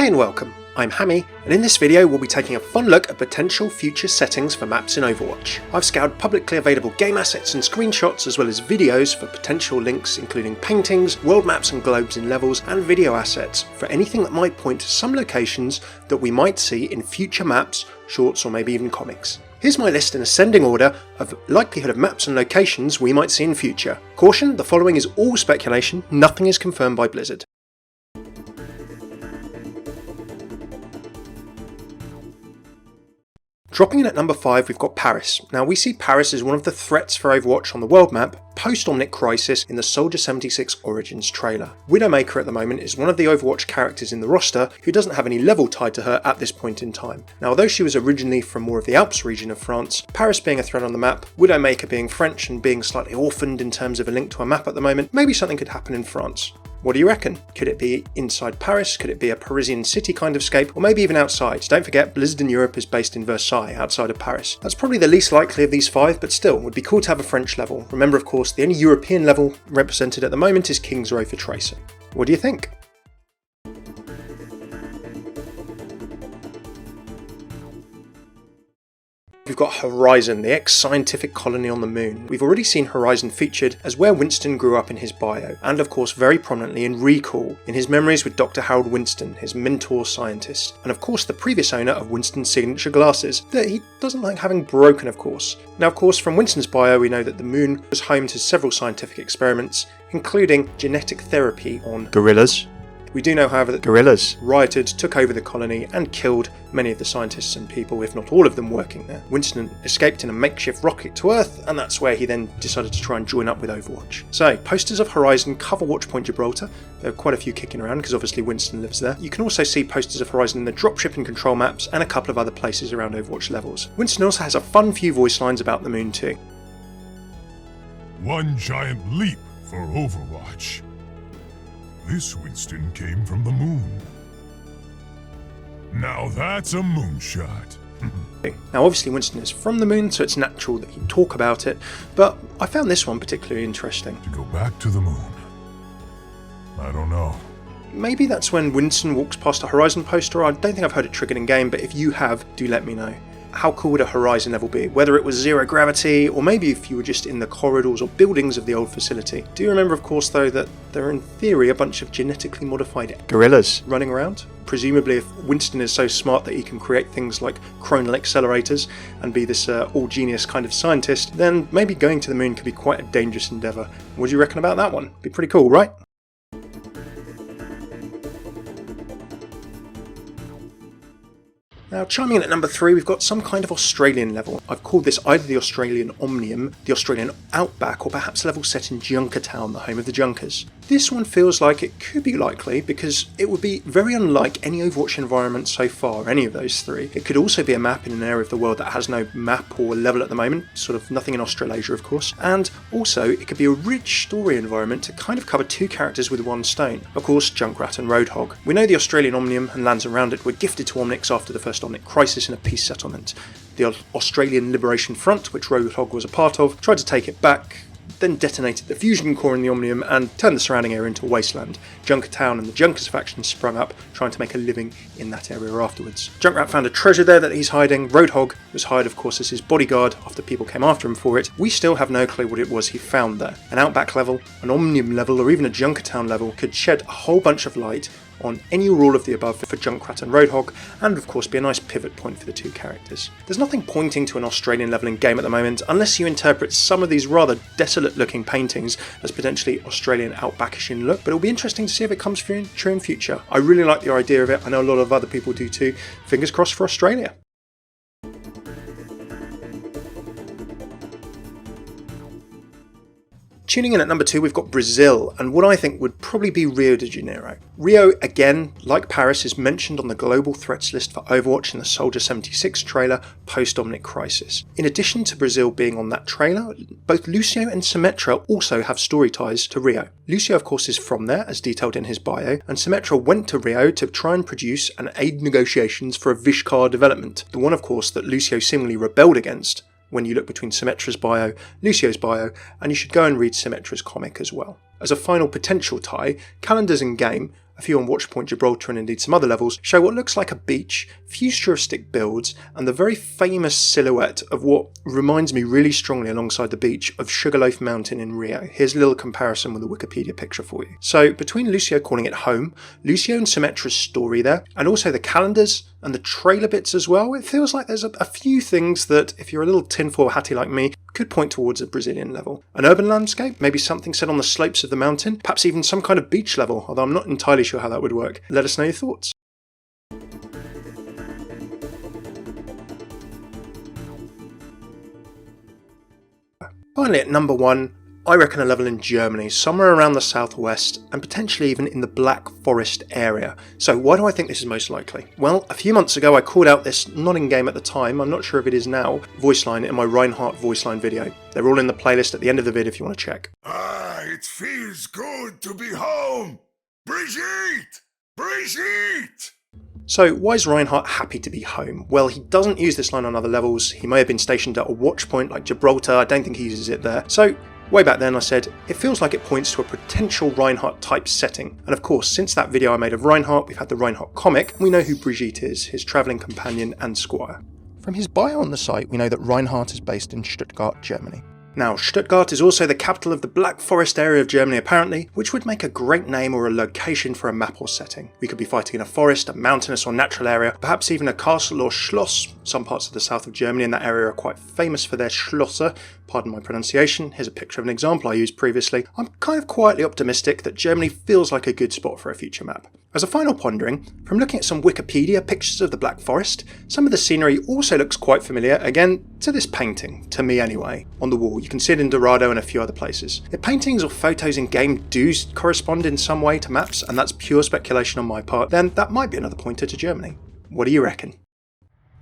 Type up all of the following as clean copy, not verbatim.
Hey and welcome, I'm Hammeh, and in this video we'll be taking a fun look at potential future settings for maps in Overwatch. I've scoured publicly available game assets and screenshots as well as videos for potential links including paintings, world maps and globes in levels, and video assets for anything that might point to some locations that we might see in future maps, shorts or maybe even comics. Here's my list in ascending order of likelihood of maps and locations we might see in future. Caution, the following is all speculation, nothing is confirmed by Blizzard. Dropping in at number 5 we've got Paris. Now we see Paris as one of the threats for Overwatch on the world map post-Omnic Crisis in the Soldier 76 Origins trailer. Widowmaker at the moment is one of the Overwatch characters in the roster who doesn't have any level tied to her at this point in time. Now although she was originally from more of the Alps region of France, Paris being a threat on the map, Widowmaker being French and being slightly orphaned in terms of a link to a map at the moment, maybe something could happen in France. What do you reckon? Could it be inside Paris? Could it be a Parisian city kind of scape? Or maybe even outside? Don't forget, Blizzard in Europe is based in Versailles, outside of Paris. That's probably the least likely of these 5, but still, would be cool to have a French level. Remember, of course, the only European level represented at the moment is King's Row for Tracer. What do you think? We've got Horizon, the ex-scientific colony on the moon. We've already seen Horizon featured as where Winston grew up in his bio, and of course very prominently in Recall, in his memories with Dr. Harold Winston, his mentor scientist, and of course the previous owner of Winston's signature glasses, that he doesn't like having broken of course. Now of course from Winston's bio we know that the moon was home to several scientific experiments, including genetic therapy on gorillas. We do know, however, that gorillas rioted, took over the colony and killed many of the scientists and people, if not all of them, working there. Winston escaped in a makeshift rocket to Earth, and that's where he then decided to try and join up with Overwatch. So, posters of Horizon cover Watchpoint Gibraltar. There are quite a few kicking around because obviously Winston lives there. You can also see posters of Horizon in the dropship and control maps and a couple of other places around Overwatch levels. Winston also has a fun few voice lines about the moon too. One giant leap for Overwatch. This Winston came from the moon. Now that's a moonshot. Now obviously Winston is from the moon, so it's natural that he'd talk about it, but I found this one particularly interesting. To go back to the moon? I don't know. Maybe that's when Winston walks past a Horizon poster. I don't think I've heard it triggered in game, but if you have, do let me know. How cool would a Horizon level be? Whether it was zero gravity, or maybe if you were just in the corridors or buildings of the old facility. Do you remember, of course, though, that there are in theory a bunch of genetically modified gorillas running around? Presumably if Winston is so smart that he can create things like chronal accelerators and be this all-genius kind of scientist, then maybe going to the moon could be quite a dangerous endeavour. What do you reckon about that one? Be pretty cool, right? Now chiming in at number 3 we've got some kind of Australian level. I've called this either the Australian Omnium, the Australian Outback, or perhaps a level set in Junkertown, the home of the Junkers. This one feels like it could be likely because it would be very unlike any Overwatch environment so far, any of those 3. It could also be a map in an area of the world that has no map or level at the moment, sort of nothing in Australasia of course, and also it could be a rich story environment to kind of cover 2 characters with one stone, of course Junkrat and Roadhog. We know the Australian Omnium and lands around it were gifted to Omnics after the first Omnic Crisis in a peace settlement. The Australian Liberation Front, which Roadhog was a part of, tried to take it back, then detonated the fusion core in the Omnium and turned the surrounding area into a wasteland. Junkertown and the Junkers faction sprung up, trying to make a living in that area afterwards. Junkrat found a treasure there that he's hiding. Roadhog was hired, of course, as his bodyguard after people came after him for it. We still have no clue what it was he found there. An Outback level, an Omnium level, or even a Junkertown level could shed a whole bunch of light on any or all of the above for Junkrat and Roadhog, and of course be a nice pivot point for the 2 characters. There's nothing pointing to an Australian level in game at the moment, unless you interpret some of these rather desolate looking paintings as potentially Australian Outbackish in look, but it'll be interesting to see if it comes true in future. I really like the idea of it, I know a lot of other people do too. Fingers crossed for Australia. Tuning in at number 2 we've got Brazil, and what I think would probably be Rio De Janeiro. Rio, again, like Paris, is mentioned on the global threats list for Overwatch in the Soldier 76 trailer post-Omnic Crisis. In addition to Brazil being on that trailer, both Lucio and Symmetra also have story ties to Rio. Lucio of course is from there, as detailed in his bio, and Symmetra went to Rio to try and produce and aid negotiations for a Vishkar development, the one of course that Lucio seemingly rebelled against when you look between Symmetra's bio, Lucio's bio, and you should go and read Symmetra's comic as well. As a final potential tie, calendars in game, a a few on Watchpoint Gibraltar and indeed some other levels, show what looks like a beach, futuristic builds, and the very famous silhouette of what reminds me really strongly alongside the beach of Sugarloaf Mountain in Rio. Here's a little comparison with a Wikipedia picture for you. So between Lucio calling it home, Lucio and Symmetra's story there, and also the calendars and the trailer bits as well, it feels like there's a few things that, if you're a little tinfoil hatty like me, could point towards a Brazilian level. An urban landscape, maybe something set on the slopes of the mountain, perhaps even some kind of beach level, although I'm not entirely sure how that would work. Let us know your thoughts. Finally, at number 1, I reckon a level in Germany, somewhere around the southwest, and potentially even in the Black Forest area. So why do I think this is most likely? Well, a few months ago I called out this, not in game at the time, I'm not sure if it is now, voice line in my Reinhardt voice line video. They're all in the playlist at the end of the vid if you want to check. It feels good to be home! Brigitte! Brigitte! So why is Reinhardt happy to be home? Well, he doesn't use this line on other levels, he may have been stationed at a watch point like Gibraltar, I don't think he uses it there. So way back then I said, it feels like it points to a potential Reinhardt type setting. And of course, since that video I made of Reinhardt, we've had the Reinhardt comic, and we know who Brigitte is, his travelling companion and squire. From his bio on the site, we know that Reinhardt is based in Stuttgart, Germany. Now, Stuttgart is also the capital of the Black Forest area of Germany apparently, which would make a great name or a location for a map or setting. We could be fighting in a forest, a mountainous or natural area, perhaps even a castle or schloss. Some parts of the south of Germany in that area are quite famous for their Schlösser. Pardon my pronunciation, here's a picture of an example I used previously. I'm kind of quietly optimistic that Germany feels like a good spot for a future map. As a final pondering, from looking at some Wikipedia pictures of the Black Forest, some of the scenery also looks quite familiar, again, to this painting, to me anyway, on the wall. You can see it in Dorado and a few other places. If paintings or photos in game do correspond in some way to maps, and that's pure speculation on my part, then that might be another pointer to Germany. What do you reckon?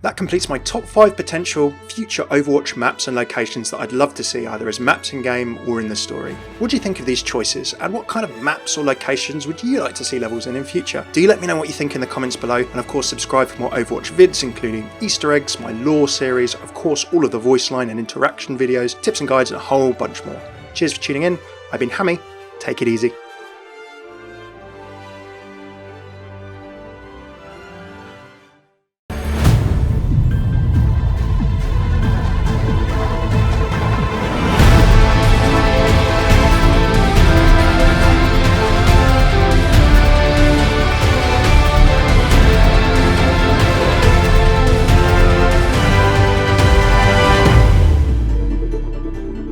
That completes my top 5 potential future Overwatch maps and locations that I'd love to see either as maps in game or in the story. What do you think of these choices, and what kind of maps or locations would you like to see levels in future? Do let me know what you think in the comments below, and of course subscribe for more Overwatch vids including Easter eggs, my lore series, of course all of the voice line and interaction videos, tips and guides and a whole bunch more. Cheers for tuning in, I've been Hammeh, take it easy.